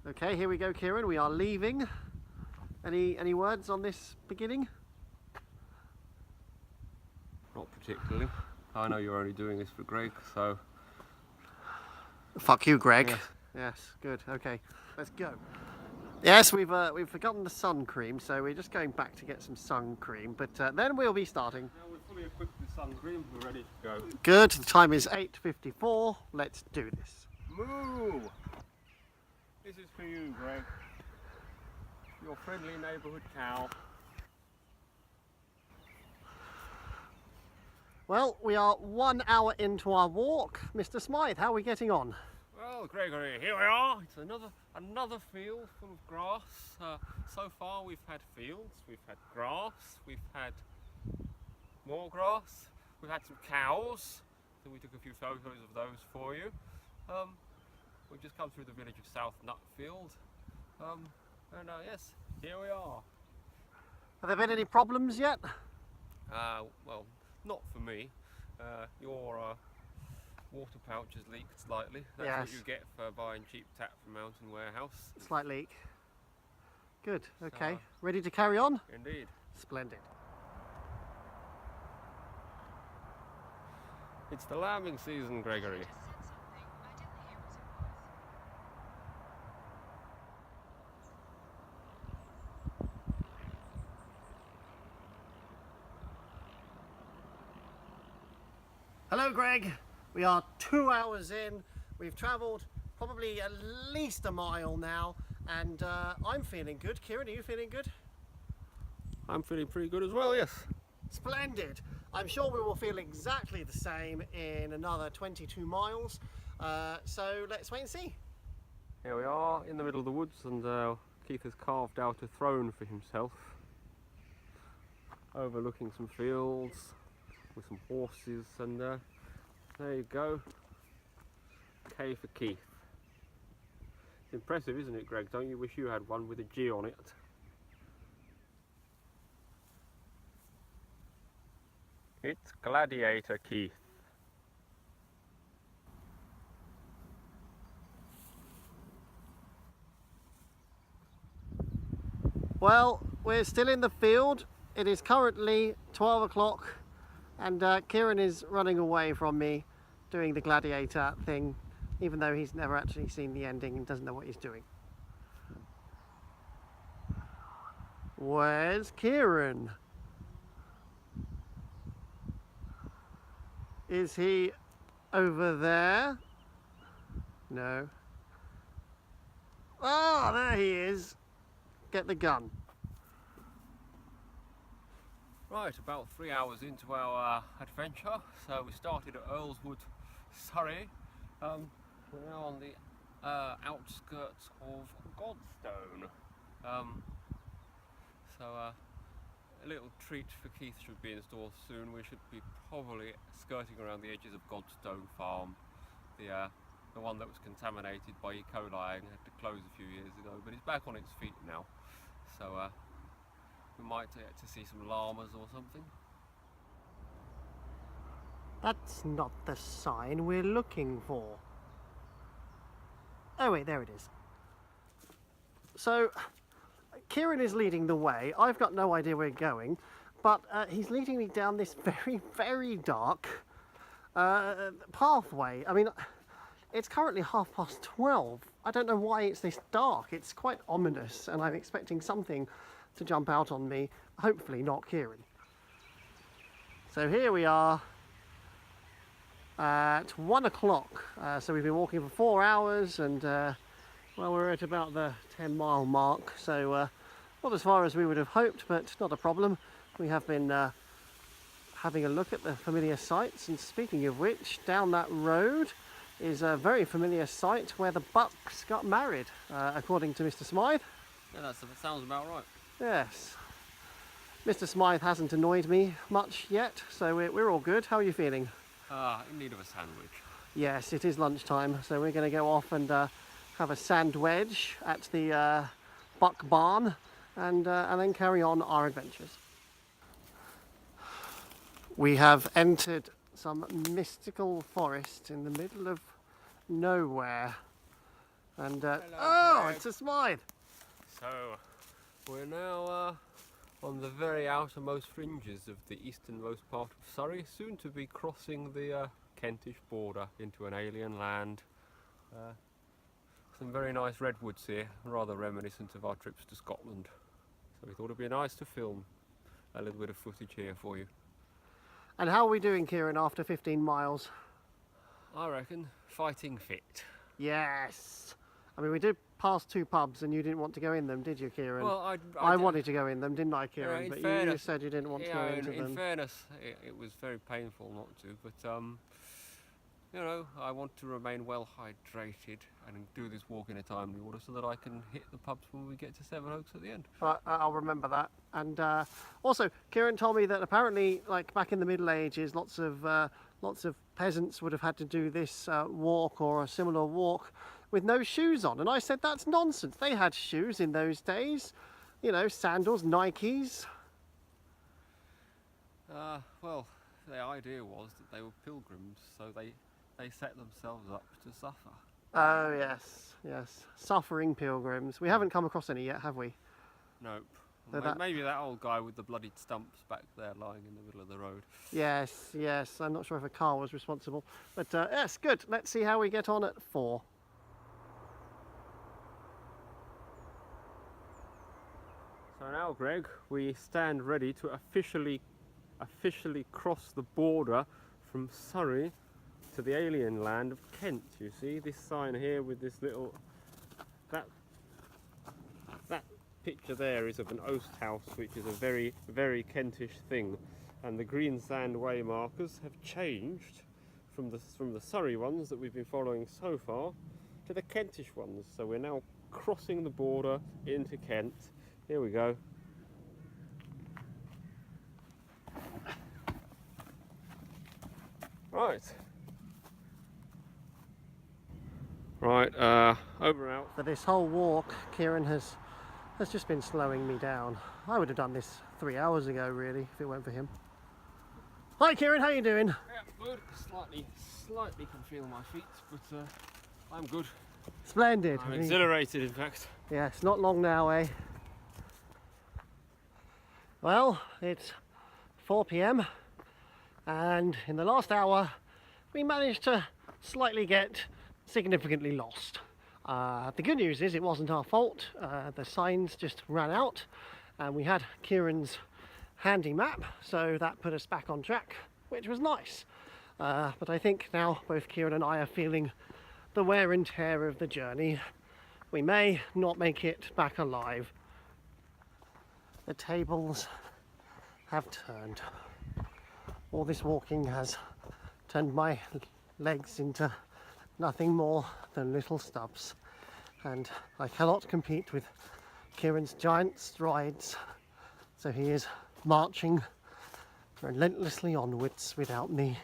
Okay, here we go, Kieran. We are leaving. Any words on this beginning? Not particularly. I know you're only doing this for Greg, so... Fuck you, Greg. Yes. Yes, good. Okay, let's go. Yes, we've forgotten the sun cream, so we're just going back to get some sun cream. But then we'll be starting. Now we're fully equipped with sun cream. We're ready to go. Good. The time is 8:54. Let's do this. Moo! This is for you, Greg. Your friendly neighbourhood cow. Well, we are 1 hour into our walk. Mr. Smythe, how are we getting on? Well, Gregory, here we are. It's another field full of grass. So far we've had fields, we've had grass, we've had more grass, we've had some cows. So we took a few photos of those for you. We've just come through the village of South Nutfield. Yes, here we are. Have there been any problems yet? Well, not for me. Your water pouch has leaked slightly. That's Yes. what you get for buying cheap tap from Mountain Warehouse. Slight leak. Good, okay. So, Ready to carry on? Indeed. Splendid. It's the lambing season, Gregory. Hello, Greg. We are 2 hours in. We've travelled probably at least a mile now, and I'm feeling good. Kieran, are you feeling good? I'm feeling pretty good as well, yes. Splendid. I'm sure we will feel exactly the same in another 22 miles. So let's wait and see. Here we are in the middle of the woods, and Keith has carved out a throne for himself, overlooking some fields with some horses, and there you go. K for Keith. It's impressive, isn't it, Greg? Don't you wish you had one with a G on it? It's Gladiator Keith. Well, we're still in the field. It is currently 12 o'clock, and Kieran is running away from me doing the gladiator thing, even though he's never actually seen the ending and doesn't know what he's doing. Where's Kieran? Is he over there? No. Ah, there he is. Get the gun. Right, about 3 hours into our adventure. So we started at Earlswood, Surrey. We're now on the outskirts of Godstone. A little treat for Keith should be in store soon. We should be probably skirting around the edges of Godstone Farm, the one that was contaminated by E. coli and had to close a few years ago, but it's back on its feet now. So we might get to see some llamas or something. That's not the sign we're looking for. Oh wait, there it is. So, Kieran is leading the way. I've got no idea where we're going, but he's leading me down this very, very dark pathway. I mean, it's currently 12:30. I don't know why it's this dark. It's quite ominous, and I'm expecting something to jump out on me. Hopefully not Kieran. So here we are at 1 o'clock. So we've been walking for 4 hours, and well, we're at about the 10-mile mark. So not as far as we would have hoped, but not a problem. We have been having a look at the familiar sights, and speaking of which, down that road is a very familiar site where the Bucks got married, according to Mr. Smythe. Yeah, that sounds about right. Yes. Mr. Smythe hasn't annoyed me much yet, so we're all good. How are you feeling? In need of a sandwich. Yes, it is lunchtime, so we're going to go off and have a sandwich at the Buck Barn, and then carry on our adventures. We have entered some mystical forest in the middle of nowhere. And Hello, oh, Greg. it's a Smythe. So, we're now on the very outermost fringes of the easternmost part of Surrey, soon to be crossing the Kentish border into an alien land. Some very nice redwoods here, rather reminiscent of our trips to Scotland. So we thought it'd be nice to film a little bit of footage here for you. And how are we doing, Kieran, after 15 miles? I reckon fighting fit. Yes. I mean, we did pass 2 pubs and you didn't want to go in them, did you, Kieran? Well, I wanted to go in them, didn't I, Kieran? in But fairness, you said you didn't want to go into them. In fairness, it was very painful not to, but you know, I want to remain well hydrated and do this walk in a timely order so that I can hit the pubs when we get to Sevenoaks at the end. I'll remember that. And also, Kieran told me that apparently, like back in the Middle Ages, lots of peasants would have had to do this walk or a similar walk with no shoes on. And I said, that's nonsense. They had shoes in those days. You know, sandals, Nikes. Well, the idea was that they were pilgrims, so they set themselves up to suffer. Oh, yes, yes. Suffering pilgrims. We haven't come across any yet, have we? Nope. So Maybe that old guy with the bloodied stumps back there lying in the middle of the road. Yes, yes. I'm not sure if a car was responsible. But yes, good. Let's see how we get on at 4. So now, Greg, we stand ready to officially cross the border from Surrey to the alien land of Kent. You see this sign here with this little that picture there is of an oast house, which is a very, very Kentish thing, and the green sand way markers have changed from the Surrey ones that we've been following so far to the Kentish ones. So we're now crossing the border into Kent. Here we go. Right. Over and out. For this whole walk, Kieran has just been slowing me down. I would have done this 3 hours ago, really, if it weren't for him. Hi, Kieran. How you doing? Yeah, good. Slightly can feel my feet, but I'm good. Splendid. I'm exhilarated, in fact. Yeah, it's not long now, eh? Well, it's 4 p.m. and in the last hour we managed to slightly get significantly lost. The good news is it wasn't our fault. The signs just ran out and we had Kieran's handy map, so that put us back on track, which was nice. But I think now both Kieran and I are feeling the wear and tear of the journey. We may not make it back alive. The tables have turned. All this walking has turned my legs into nothing more than little stubs, and I cannot compete with Kieran's giant strides, so he is marching relentlessly onwards without me.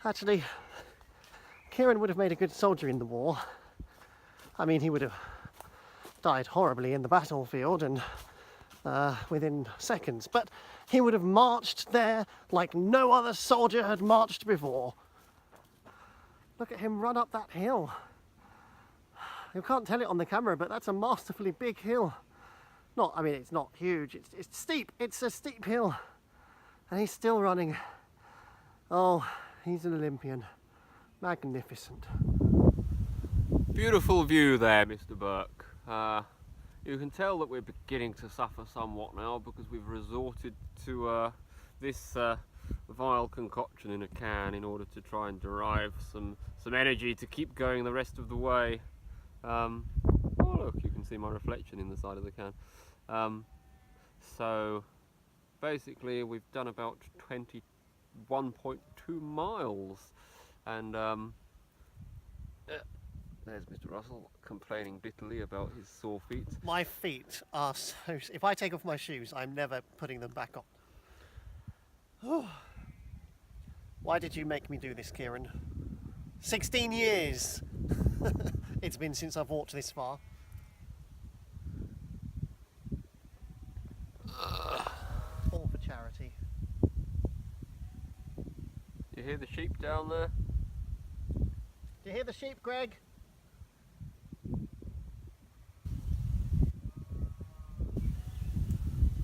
Actually, Kieran would have made a good soldier in the war. I mean, he would have died horribly in the battlefield and within seconds, but he would have marched there like no other soldier had marched before. Look at him run up that hill. You can't tell it on the camera, but that's a masterfully big hill. I mean, it's not huge, it's steep. It's a steep hill. And he's still running. Oh, he's an Olympian. Magnificent. Beautiful view there, Mr. Burke. You can tell that we're beginning to suffer somewhat now because we've resorted to this vile concoction in a can in order to try and derive some energy to keep going the rest of the way. Oh look, you can see my reflection in the side of the can. So basically we've done about 21.2 miles, and there's Mr. Russell complaining bitterly about his sore feet. My feet are so... If I take off my shoes, I'm never putting them back on. Why did you make me do this, Kieran? 16 years it's been since I've walked this far. All for charity. You hear the sheep down there? Do you hear the sheep, Greg?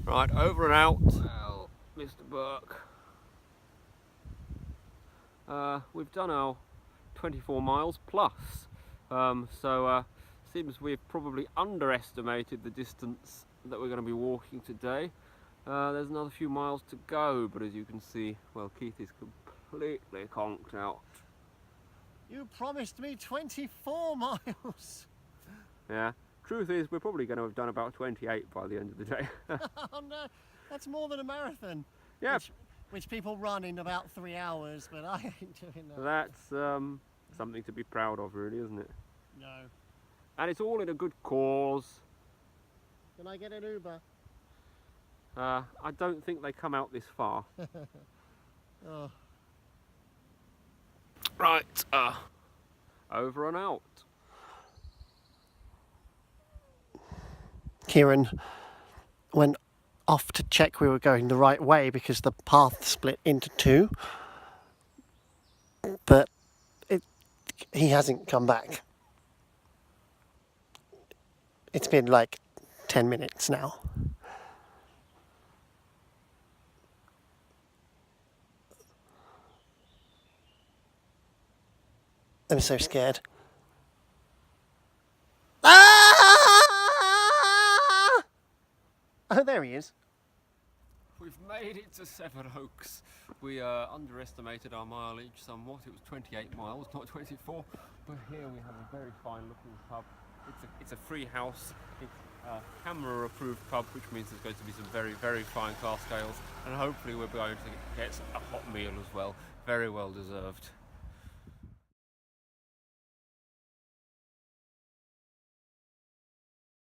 Right, over and out. Well, Mr. Burke. We've done our 24 miles plus, so seems we've probably underestimated the distance that we're going to be walking today. There's another few miles to go, but as you can see, well, Keith is completely conked out. You promised me 24 miles. Yeah, truth is we're probably going to have done about 28 by the end of the day. Oh no, that's more than a marathon. Yeah, Which people run in about 3 hours, but I ain't doing that. that's something to be proud of, really, isn't it? No. And it's all in a good cause. Can I get an Uber? I don't think they come out this far. Oh. Right, over and out. Kieran went off to check we were going the right way because the path split into two, but he hasn't come back. It's been like 10 minutes now. I'm so scared. Ah! Oh, there he is. We've made it to Seven Oaks. We underestimated our mileage somewhat. It was 28 miles, not 24. But here we have a very fine looking pub. It's a free house. It's a camera approved pub, which means there's going to be some very, very fine class scales. And hopefully we're going to get a hot meal as well. Very well deserved.